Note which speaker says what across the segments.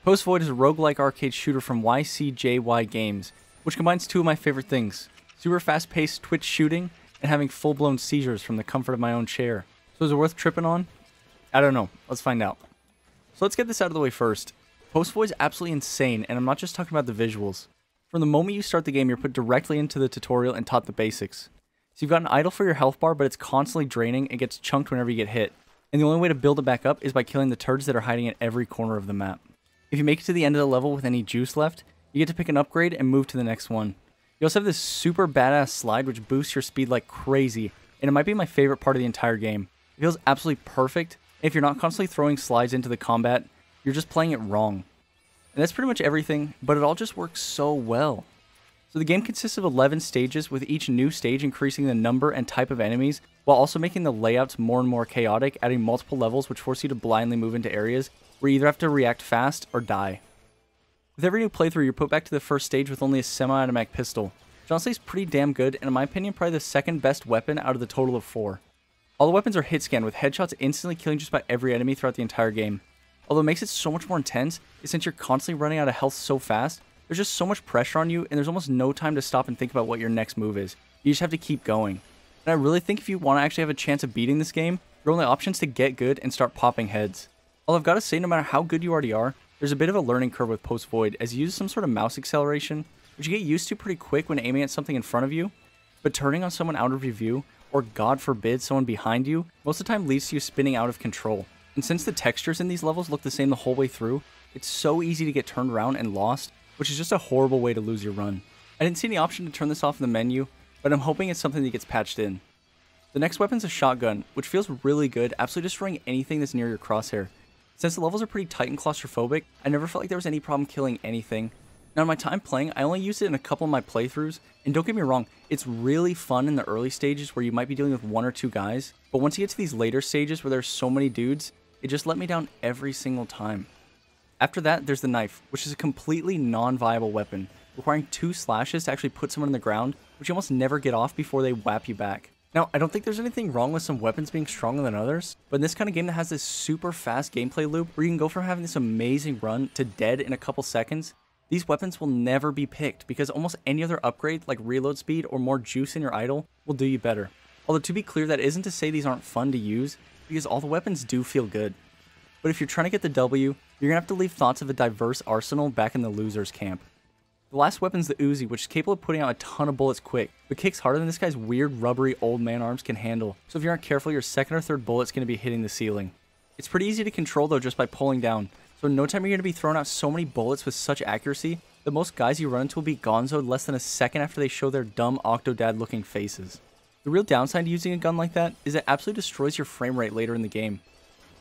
Speaker 1: Post Void is a roguelike arcade shooter from YCJY Games, which combines two of my favorite things: super fast-paced Twitch shooting and having full-blown seizures from the comfort of my own chair. So is it worth tripping on? I don't know. Let's find out. So let's get this out of the way first. Post Void is absolutely insane, and I'm not just talking about the visuals. From the moment you start the game, you're put directly into the tutorial and taught the basics. So you've got an idle for your health bar, but it's constantly draining and gets chunked whenever you get hit. And the only way to build it back up is by killing the turds that are hiding in every corner of the map. If you make it to the end of the level with any juice left, you get to pick an upgrade and move to the next one. You also have this super badass slide which boosts your speed like crazy, and it might be my favorite part of the entire game. It feels absolutely perfect, and if you're not constantly throwing slides into the combat, you're just playing it wrong. And that's pretty much everything, but it all just works so well. So the game consists of 11 stages, with each new stage increasing the number and type of enemies, while also making the layouts more and more chaotic, adding multiple levels which force you to blindly move into areas where you either have to react fast or die. With every new playthrough, you're put back to the first stage with only a semi-automatic pistol, which honestly is pretty damn good, and in my opinion probably the second best weapon out of the total of 4. All the weapons are hit scan, with headshots instantly killing just about every enemy throughout the entire game. Although it makes it so much more intense, is since you're constantly running out of health so fast, there's just so much pressure on you, and there's almost no time to stop and think about what your next move is. You just have to keep going. And I really think if you want to actually have a chance of beating this game, your only option is to get good and start popping heads. All I've got to say, no matter how good you already are, there's a bit of a learning curve with Post Void, as you use some sort of mouse acceleration, which you get used to pretty quick when aiming at something in front of you, but turning on someone out of your view, or God forbid someone behind you, most of the time leads to you spinning out of control. And since the textures in these levels look the same the whole way through, it's so easy to get turned around and lost, which is just a horrible way to lose your run. I didn't see any option to turn this off in the menu, but I'm hoping it's something that gets patched in. The next weapon's a shotgun, which feels really good, absolutely destroying anything that's near your crosshair. Since the levels are pretty tight and claustrophobic, I never felt like there was any problem killing anything. Now in my time playing, I only used it in a couple of my playthroughs, and don't get me wrong, it's really fun in the early stages where you might be dealing with 1 or 2 guys, but once you get to these later stages where there's so many dudes, it just let me down every single time. After that, there's the knife, which is a completely non-viable weapon, requiring 2 slashes to actually put someone on the ground, which you almost never get off before they whap you back. Now, I don't think there's anything wrong with some weapons being stronger than others, but in this kind of game that has this super fast gameplay loop where you can go from having this amazing run to dead in a couple seconds, these weapons will never be picked because almost any other upgrade like reload speed or more juice in your idle will do you better. Although to be clear, that isn't to say these aren't fun to use, because all the weapons do feel good. But if you're trying to get the W, you're going to have to leave thoughts of a diverse arsenal back in the loser's camp. The last weapon's the Uzi, which is capable of putting out a ton of bullets quick, but kicks harder than this guy's weird rubbery old man arms can handle, so if you aren't careful, your second or third bullet's going to be hitting the ceiling. It's pretty easy to control though just by pulling down, so in no time you're going to be throwing out so many bullets with such accuracy that most guys you run into will be gonzoed less than a second after they show their dumb Octodad looking faces. The real downside to using a gun like that is it absolutely destroys your frame rate later in the game.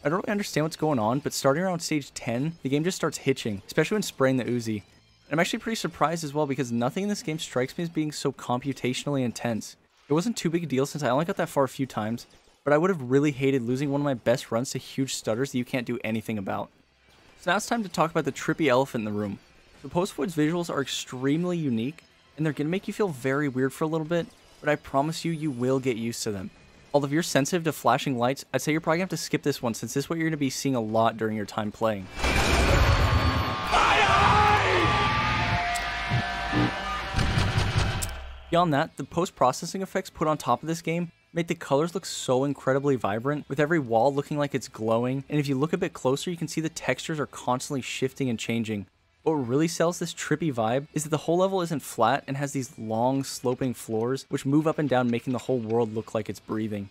Speaker 1: I don't really understand what's going on, but starting around stage 10, the game just starts hitching, especially when spraying the Uzi. And I'm actually pretty surprised as well because nothing in this game strikes me as being so computationally intense. It wasn't too big a deal since I only got that far a few times, but I would have really hated losing one of my best runs to huge stutters that you can't do anything about. So now it's time to talk about the trippy elephant in the room. The Post Void's visuals are extremely unique, and they're going to make you feel very weird for a little bit, but I promise you, you will get used to them. Although if you're sensitive to flashing lights, I'd say you're probably going to have to skip this one since this is what you're going to be seeing a lot during your time playing. Beyond that, the post-processing effects put on top of this game make the colors look so incredibly vibrant, with every wall looking like it's glowing, and if you look a bit closer you can see the textures are constantly shifting and changing. What really sells this trippy vibe is that the whole level isn't flat and has these long sloping floors which move up and down, making the whole world look like it's breathing.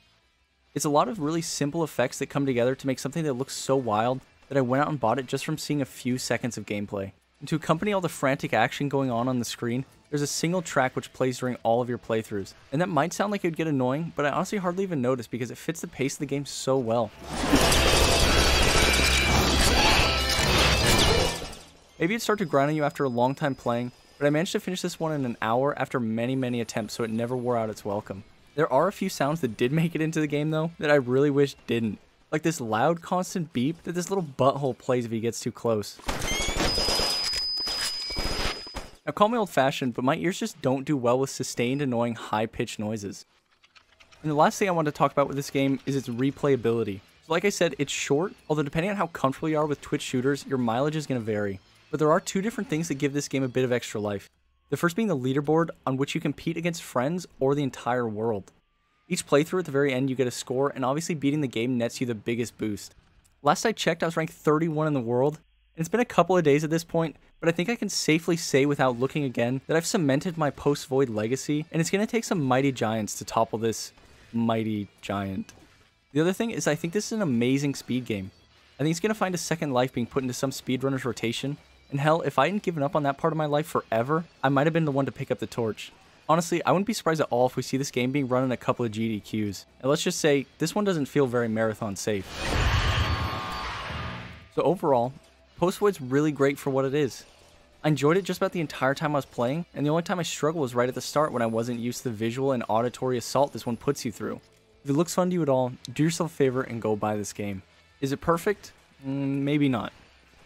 Speaker 1: It's a lot of really simple effects that come together to make something that looks so wild that I went out and bought it just from seeing a few seconds of gameplay. And to accompany all the frantic action going on the screen, there's a single track which plays during all of your playthroughs. And that might sound like it would get annoying, but I honestly hardly even notice because it fits the pace of the game so well. Maybe it'd start to grind on you after a long time playing, but I managed to finish this one in an hour after many attempts, so it never wore out its welcome. There are a few sounds that did make it into the game though, that I really wish didn't. Like this loud constant beep that this little butthole plays if he gets too close. Now call me old-fashioned, but my ears just don't do well with sustained, annoying, high-pitched noises. And the last thing I want to talk about with this game is its replayability. So like I said, it's short, although depending on how comfortable you are with Twitch shooters, your mileage is going to vary. But there are two different things that give this game a bit of extra life. The first being the leaderboard, on which you compete against friends or the entire world. Each playthrough at the very end you get a score, and obviously beating the game nets you the biggest boost. Last I checked, I was ranked 31 in the world, and it's been a couple of days at this point, but I think I can safely say without looking again that I've cemented my post-Void legacy, and it's going to take some mighty giants to topple this mighty giant. The other thing is I think this is an amazing speed game. I think it's going to find a second life being put into some speedrunner's rotation, and hell, if I hadn't given up on that part of my life forever, I might have been the one to pick up the torch. Honestly, I wouldn't be surprised at all if we see this game being run in a couple of GDQs, and let's just say, this one doesn't feel very marathon safe. So overall, Post-Void's really great for what it is. I enjoyed it just about the entire time I was playing, and the only time I struggled was right at the start when I wasn't used to the visual and auditory assault this one puts you through. If it looks fun to you at all, do yourself a favor and go buy this game. Is it perfect? Maybe not.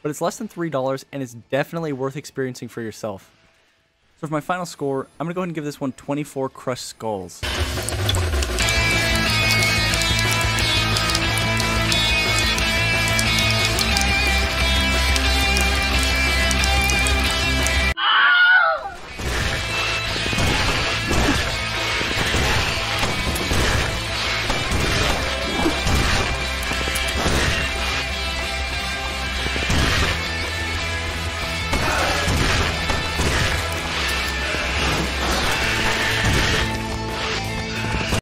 Speaker 1: But it's less than $3 and it's definitely worth experiencing for yourself. So for my final score, I'm going to go ahead and give this one 24 crushed skulls.